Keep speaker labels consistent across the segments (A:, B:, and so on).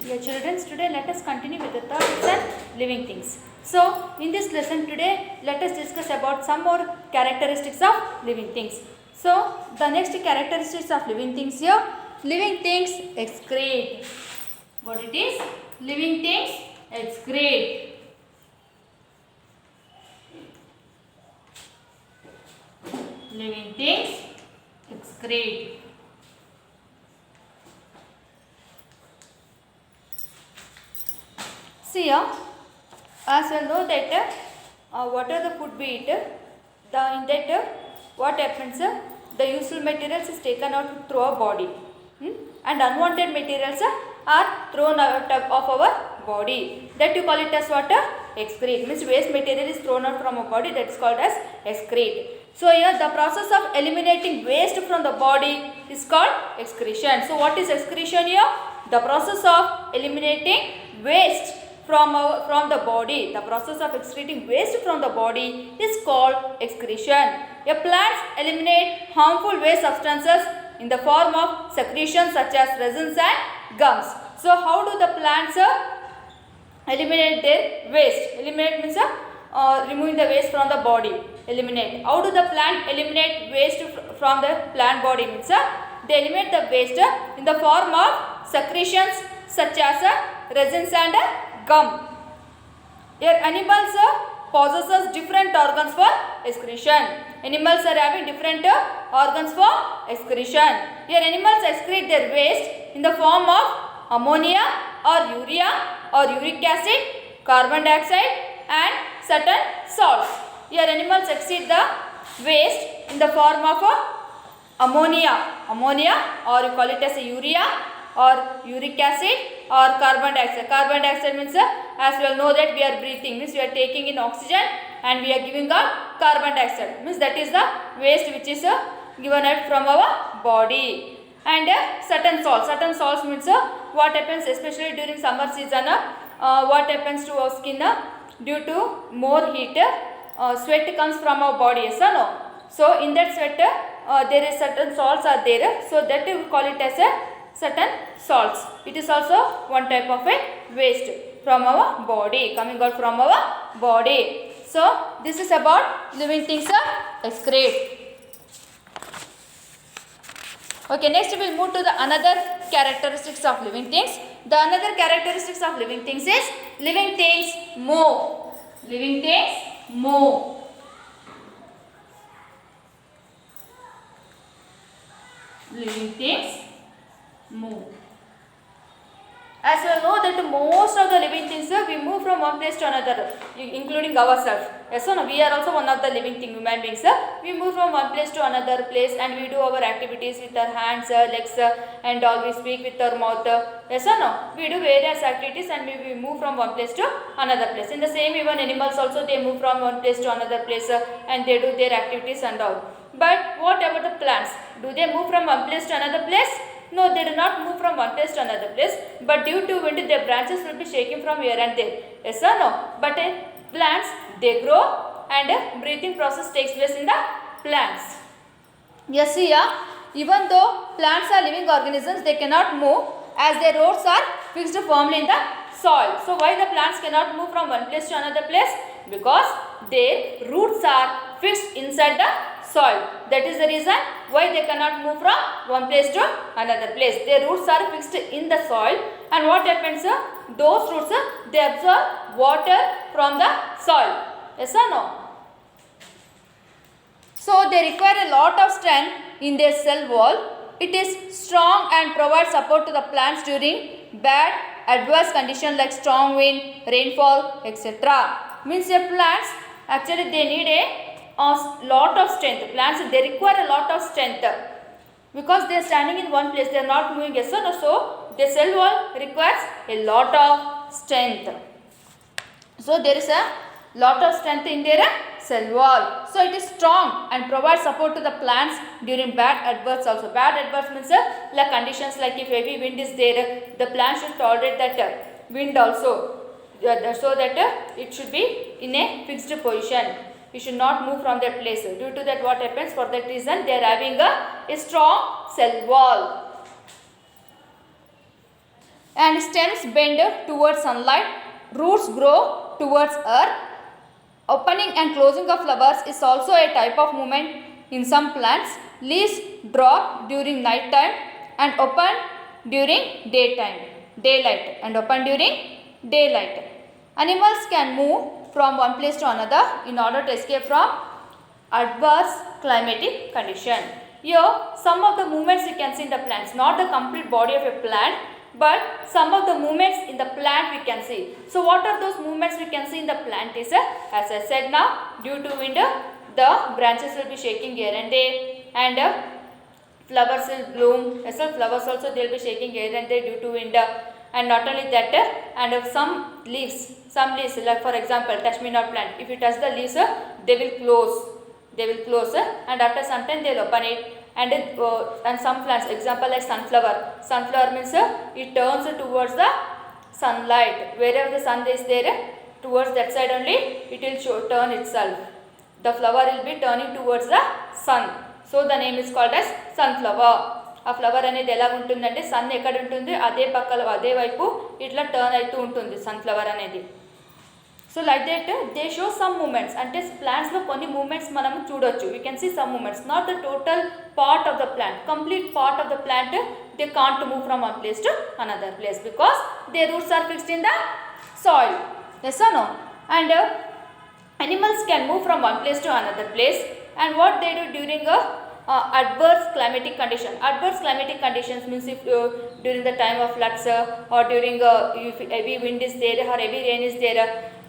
A: Yeah, children, today let us continue with the third lesson, living things. So, in this lesson today, let us discuss about some more characteristics of living things. So, the next characteristics of living things here, living things excrete. What it is? Living things excrete. Living things excrete. See here, as well know that whatever the food we eat, in that what happens, the useful materials is taken out through our body, and unwanted materials are thrown out of our body. That you call it as what? Excrete. Means waste material is thrown out from our body, that is called as excrete. So here the process of eliminating waste from the body is called excretion. So what is excretion here? The process of eliminating waste from the body. The process of excreting waste from the body is called excretion. Plants eliminate harmful waste substances in the form of secretions such as resins and gums. So how do the plants eliminate their waste? Eliminate means removing the waste from the body. Eliminate. How do the plant eliminate waste from the plant body? Means they eliminate the waste in the form of secretions such as resins and gum. Here animals possesses different organs for excretion. Animals are having different organs for excretion. Here animals excrete their waste in the form of ammonia or urea or uric acid, carbon dioxide and certain salts. Here animals excrete the waste in the form of ammonia or you call it as a urea or uric acid or carbon dioxide. Carbon dioxide means as we all know that we are breathing, means we are taking in oxygen and we are giving out carbon dioxide, means that is the waste which is given out from our body. And certain salts means what happens especially during summer season, what happens to our skin due to more heat, sweat comes from our body, yes or no? So in that sweat there is certain salts are there, so that we call it as a certain salts. It is also one type of a waste from our body, coming out from our body. So this is about living things excrete. Okay, next we will move to the another characteristics of living things. The another characteristics of living things is living things move. Living things move. Living things move. As we know that most of the living things we move from one place to another, including ourselves. Yes or no? We are also one of the living thing, human beings. We move from one place to another place and we do our activities with our hands, legs and all. We speak with our mouth. Yes or no? We do various activities and we move from one place to another place. In the same, even animals also they move from one place to another place and they do their activities and all. But what about the plants? Do they move from one place to another place? No, they do not move from one place to another place, but due to wind their branches will be shaking from here and there. Yes or no? But plants, they grow and breathing process takes place in the plants. Yes, here, even though plants are living organisms, they cannot move as their roots are fixed firmly in the soil. So why the plants cannot move from one place to another place? Because their roots are fixed inside the soil. That is the reason why they cannot move from one place to another place. Their roots are fixed in the soil, and what happens? Those roots they absorb water from the soil. Yes or no? So they require a lot of strength in their cell wall. It is strong and provides support to the plants during bad adverse conditions like strong wind, rainfall, etc. Means the plants actually they need a lot of strength. Plants they require a lot of strength because they are standing in one place, they are not moving. Yes or no? So the cell wall requires a lot of strength. So there is a lot of strength in their cell wall. So it is strong and provides support to the plants during bad adverse also. Bad adverse means like conditions like if heavy wind is there, the plant should tolerate that wind also, so that it should be in a fixed position. You should not move from that place. Due to that what happens, for that reason they are having a strong cell wall. and stems bend towards sunlight, roots grow towards earth. Opening and closing of flowers is also a type of movement in some plants. Leaves drop during night time and open during daylight and open during daylight. Animals can move from one place to another in order to escape from adverse climatic condition. Here some of the movements you can see in the plants, not the complete body of a plant, but some of the movements in the plant we can see. So what are those movements we can see in the plant is, as I said now, due to wind the branches will be shaking here and there, and flowers will bloom. Yes, flowers also they will be shaking here and there due to wind. And not only that, and some leaves like for example touch me not plant, if you touch the leaves they will close and after some time they will open it. And some plants, example like sunflower means it turns towards the sunlight, wherever the sun is there, towards that side only it will turn itself. The flower will be turning towards the sun, so the name is called as sunflower. ఆ flower అనేది ఎలా ఉంటుందంటే sun ఎక్కడ ఉంటుంది అదే పక్కల అదే వైపు ఇట్లా టర్న్ అవుతూ ఉంటుంది సన్ఫ్లవర్ అనేది. So like that they show some movements, అంటే ప్లాంట్స్లో కొన్ని మూమెంట్స్ మనం చూడొచ్చు. We can see some movements, not the total part of the plant. Complete part of the plant they can't move from one place to another place because they roots are fixed in the soil. Yes or no? And animals can move from one place to another place, and what they do during adverse climatic condition. Adverse climatic conditions means if during the time of floods or during if heavy wind is there or heavy rain is there,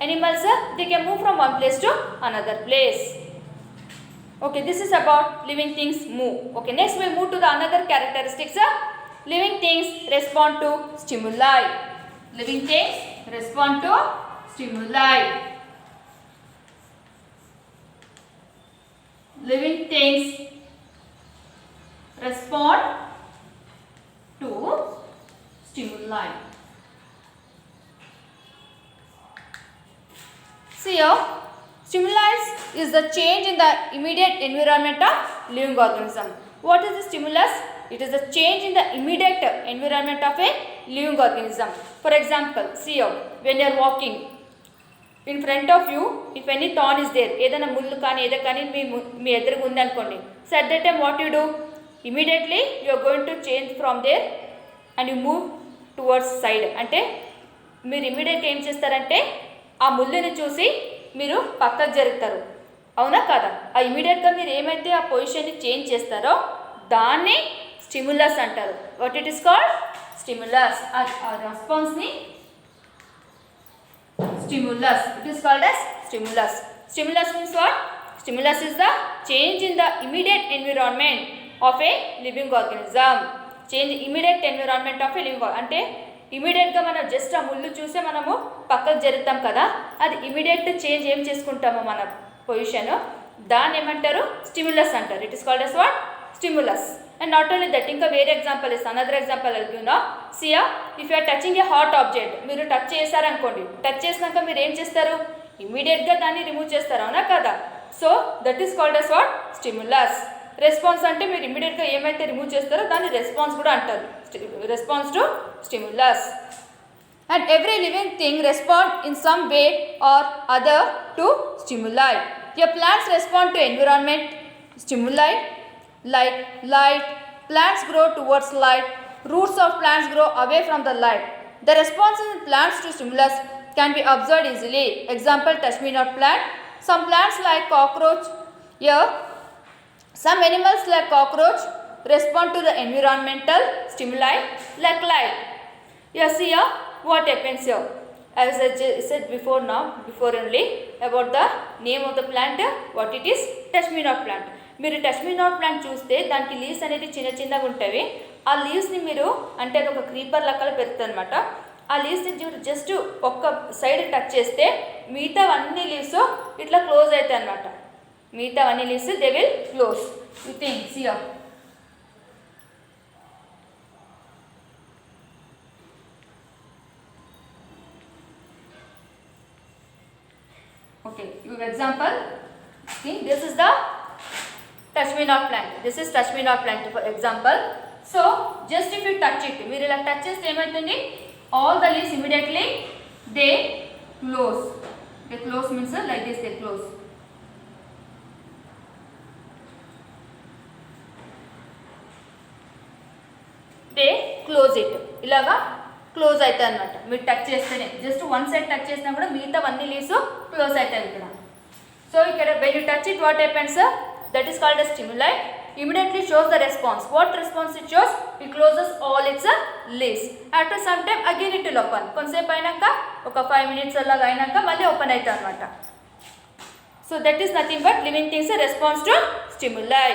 A: animals they can move from one place to another place. Okay, this is about living things move. Okay, next we'll move to the another characteristics. Living things respond to stimuli. Living things respond to stimuli. Living things respond to stimuli. See here, stimuli is the change in the immediate environment of living organism. What is the stimulus? It is the change in the immediate environment of a living organism. For example, see here, when you are walking, in front of you if any thorn is there, ఏదైనా ముళ్ళు కానీ ఏదో కానీ మీ ఎదురుగా ఉందనుకోండి, so at that time what you do, immediately you are going to change from there and you move towards side. అంటే మీరు ఇమీడియట్గా ఏం చేస్తారంటే ఆ ముళ్ళుని చూసి మీరు పక్కకు జరుగుతారు, అవునా కదా? ఆ ఇమీడియట్గా మీరు ఏమైతే ఆ పొజిషన్ని చేంజ్ చేస్తారో దాన్ని స్టిమ్యులస్ అంటారు. What it is called? Stimulus. ఆ రెస్పాన్స్ని stimulus. It is called as stimulus. Stimulus means what? Stimulus is the change in the immediate environment of a living organism. Change immediate environment of a living organism. అంటే ఇమీడియట్గా మనం just ఆ ముళ్ళు చూసే మనము పక్కకు జరుగుతాం కదా, అది ఇమీడియట్ చేంజ్ ఏం చేసుకుంటామో మన పొజిషన్, దాన్ని ఏమంటారు? స్టిమ్యులస్ అంటారు. It is called as what? Stimulus. And not only that, ఇంకా వేరే ఎగ్జాంపుల్ ఇస్ అనదర్ ఎగ్జాంపుల్ అడిగినా, see if you're touching a hot object, మీరు టచ్ చేశారనుకోండి, టచ్ చేసినాక మీరు ఏం చేస్తారు? ఇమీడియట్గా దాన్ని రిమూవ్ చేస్తారు, అవునా కదా? So that is called as what? Stimulus. Response అంటే మీరు ఇమీడియట్గా ఏమైతే రిమూవ్ చేస్తారో దాన్ని రెస్పాన్స్ కూడా అంటారు, response to stimulus. And every living thing respond in some way or other to stimuli. Your plants respond to environment stimuli like light. Plants grow towards light. Roots of plants grow away from the light. The response in plants to stimulus can be observed easily. Example, touch me not plant. Some plants like cockroach. Here, some animals like cockroach respond to the environmental stimuli like light. Yes, here what happens here? As I said before only about the name of the plant, what it is, touch me not plant. మీరు touch me not plant చూస్తే దానికి leaves అనేది చిన్న చిన్నగా ఉంటాయి. ఆ లీవ్స్ని మీరు అంటే అది ఒక క్రీపర్ లెక్కలో పెరుగుతుంది అనమాట. ఆ లీవ్స్ని జస్ట్ ఒక్క సైడ్ టచ్ చేస్తే మిగతా అన్ని లీవ్స్ ఇట్లా క్లోజ్ అవుతాయి అనమాట. మిగతా అన్ని leaves they will close. You think here. Okay, your example, see this is the touch me not plant. This is touch me not plant for example. So just if you touch it, మీరు ఇలా touch చేస్తే ఏమవుతుంది? all the leaves immediately they close. They close means like this, they close. They close it. ఇలాగా close అవుతాయి అన్నమాట. మీరు touch చేస్తేనే just one side touch చేసినా కూడా మిగతా అన్ని లీవ్స్ క్లోజ్ అవుతాయి ఇక్కడ. సో ఇక్కడ when you touch it, what happens? That is called as stimuli. Immediately shows the response. What response it shows? It closes all its leaves. After some time again it will open. కొంతసేపు అయినాక ఒక 5 minutes అలాగా అయినాక మళ్ళీ open అవుతాయి అన్నమాట. So that is nothing but living things response to stimuli.